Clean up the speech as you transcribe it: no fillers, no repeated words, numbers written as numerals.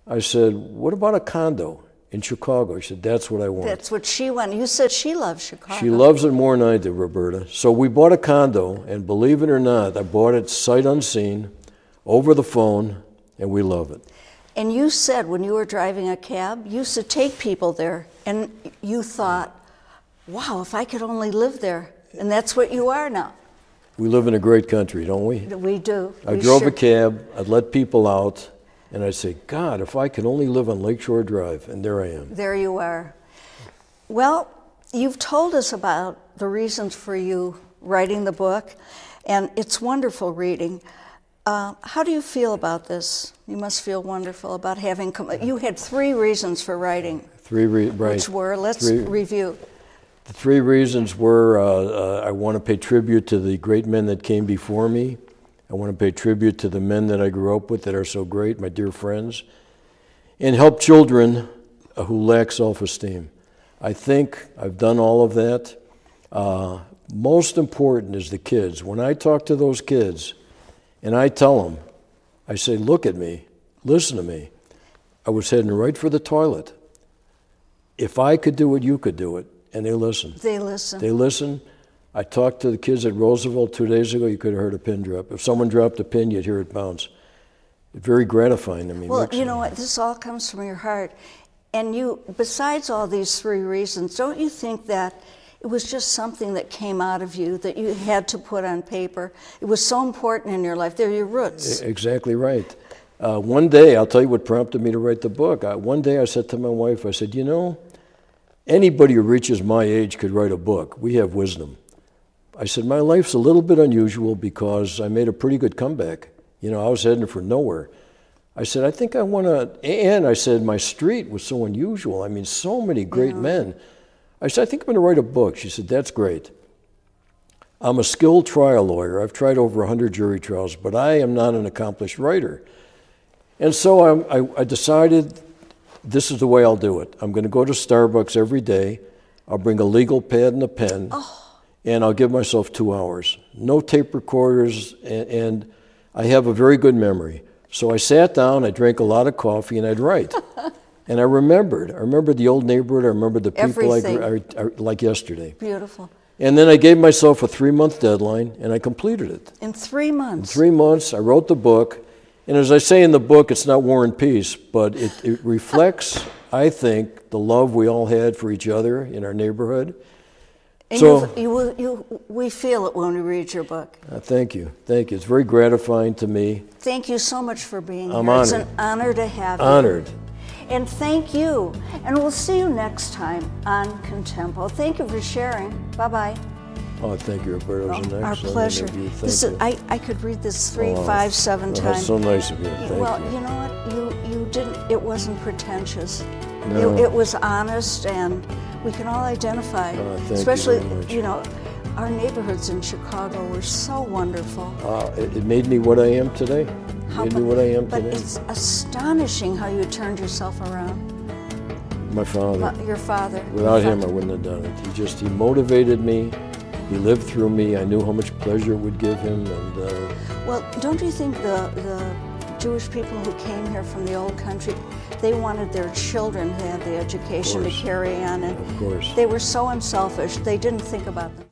I said, what about a condo in Chicago? She said, that's what I want. That's what she wanted. You said she loves Chicago. She loves it more than I do, Roberta. So we bought a condo, and believe it or not, I bought it sight unseen, over the phone, and we love it. And you said when you were driving a cab, you used to take people there, and you thought, wow, if I could only live there. And that's what you are now. We live in a great country, don't we? We do. I drove a cab, I'd let people out, and I'd say, God, if I could only live on Lakeshore Drive, and there I am. There you are. Well, you've told us about the reasons for you writing the book, and it's wonderful reading. How do you feel about this? You must feel wonderful about having you had 3 reasons for writing. Right. Which were, let's review. The 3 reasons were, I want to pay tribute to the great men that came before me. I want to pay tribute to the men that I grew up with that are so great, my dear friends, and help children who lack self-esteem. I think I've done all of that. Most important is the kids. When I talk to those kids, and I tell them, I say, look at me, listen to me. I was heading right for the toilet. If I could do it, you could do it. And they listen. They listen. They listen. I talked to the kids at Roosevelt 2 days ago. You could have heard a pin drop. If someone dropped a pin, you'd hear it bounce. It's very gratifying to me. Well, you know what? This all comes from your heart. And you, besides all these 3 reasons, don't you think that it was just something that came out of you that you had to put on paper? It was so important in your life. They're your roots. Exactly right. One day, I'll tell you what prompted me to write the book. One day I said to my wife, I said, you know, anybody who reaches my age could write a book. We have wisdom. I said, my life's a little bit unusual because I made a pretty good comeback. You know, I was heading for nowhere. I said, I think I want to, and I said, my street was so unusual. I mean, so many great men. I said, I think I'm going to write a book. She said, that's great. I'm a skilled trial lawyer. I've tried over 100 jury trials, but I am not an accomplished writer. And so I decided this is the way I'll do it. I'm going to go to Starbucks every day. I'll bring a legal pad and a pen, and I'll give myself 2 hours. No tape recorders, and I have a very good memory. So I sat down, I drank a lot of coffee, and I'd write. And I remembered the old neighborhood. I remembered the people I like yesterday. Beautiful. And then I gave myself a 3-month deadline, and I completed it. In 3 months? In 3 months, I wrote the book. And as I say in the book, it's not War and Peace, but it reflects, I think, the love we all had for each other in our neighborhood. And so we feel it when we read your book. Thank you. Thank you. It's very gratifying to me. Thank you so much for being here. I'm honored. It's an honor to have you. Honored. And thank you. And we'll see you next time on Contempo. Thank you for sharing. Bye-bye. Oh, thank you, Roberta. It was an our excellent pleasure. interview. This is, I could read this 3, 5, 7 times. That's so nice of you. Thank well, you. You know what? You didn't. It wasn't pretentious. No. It was honest, and we can all identify. Thank Especially, you very much. you know, our neighborhoods in Chicago were so wonderful. It made me what I am today. But it's astonishing how you turned yourself around. My father. Your father. Without him, I wouldn't have done it. He motivated me. He lived through me. I knew how much pleasure it would give him. And well, don't you think the Jewish people who came here from the old country, they wanted their children to have the education to carry on, and of course. They were so unselfish. They didn't think about them.